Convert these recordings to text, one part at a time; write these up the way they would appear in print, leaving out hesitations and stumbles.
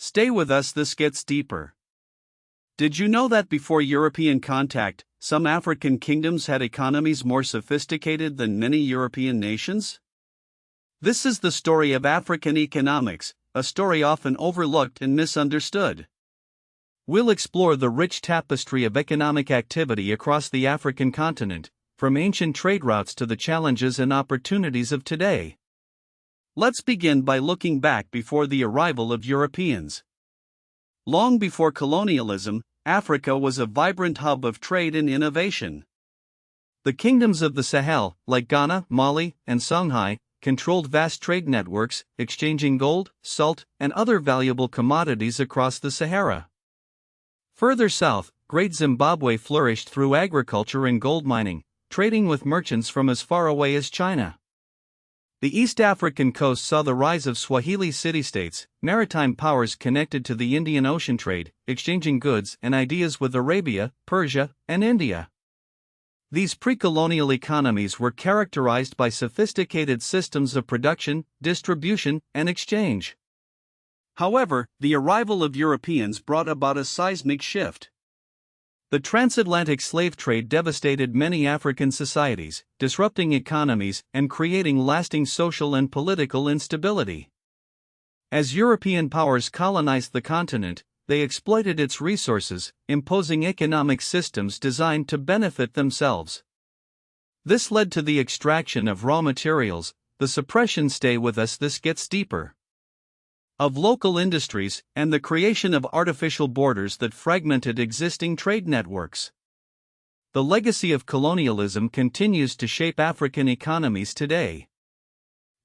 Stay with us, this gets deeper. Did you know that before European contact, some African kingdoms had economies more sophisticated than many European nations? This is the story of African economics, a story often overlooked and misunderstood. We'll explore the rich tapestry of economic activity across the African continent, from ancient trade routes to the challenges and opportunities of today. Let's begin by looking back before the arrival of Europeans. Long before colonialism, Africa was a vibrant hub of trade and innovation. The kingdoms of the Sahel, like Ghana, Mali, and Songhai, controlled vast trade networks, exchanging gold, salt, and other valuable commodities across the Sahara. Further south, Great Zimbabwe flourished through agriculture and gold mining, trading with merchants from as far away as China. The East African coast saw the rise of Swahili city-states, maritime powers connected to the Indian Ocean trade, exchanging goods and ideas with Arabia, Persia, and India. These pre-colonial economies were characterized by sophisticated systems of production, distribution, and exchange. However, the arrival of Europeans brought about a seismic shift. The transatlantic slave trade devastated many African societies, disrupting economies and creating lasting social and political instability. As European powers colonized the continent, they exploited its resources, imposing economic systems designed to benefit themselves. This led to the extraction of raw materials, the suppression, stay with us, this gets deeper, of local industries, and the creation of artificial borders that fragmented existing trade networks. The legacy of colonialism continues to shape African economies today.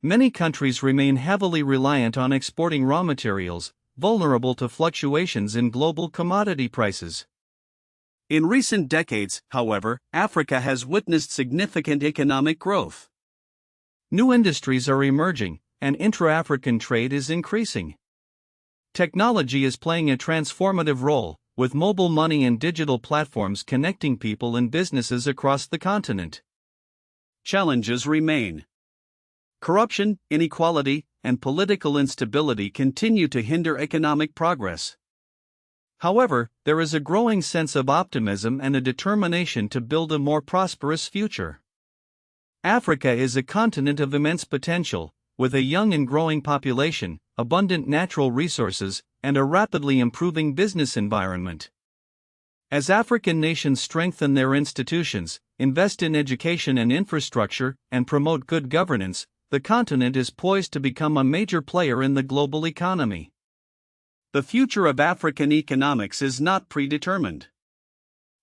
Many countries remain heavily reliant on exporting raw materials, vulnerable to fluctuations in global commodity prices. In recent decades, however, Africa has witnessed significant economic growth. New industries are emerging, and intra-African trade is increasing. Technology is playing a transformative role, with mobile money and digital platforms connecting people and businesses across the continent. Challenges remain. Corruption, inequality, and political instability continue to hinder economic progress. However, there is a growing sense of optimism and a determination to build a more prosperous future. Africa is a continent of immense potential, with a young and growing population, abundant natural resources, and a rapidly improving business environment. As African nations strengthen their institutions, invest in education and infrastructure, and promote good governance, the continent is poised to become a major player in the global economy. The future of African economics is not predetermined.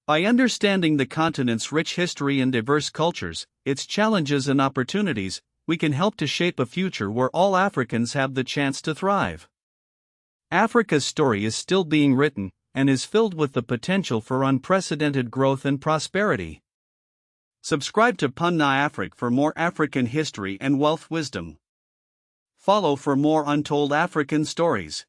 By understanding the continent's rich history and diverse cultures, its challenges and opportunities, we can help to shape a future where all Africans have the chance to thrive. Africa's story is still being written, and is filled with the potential for unprecedented growth and prosperity. Subscribe to Punna Afrique for more African history and wealth wisdom. Follow for more untold African stories.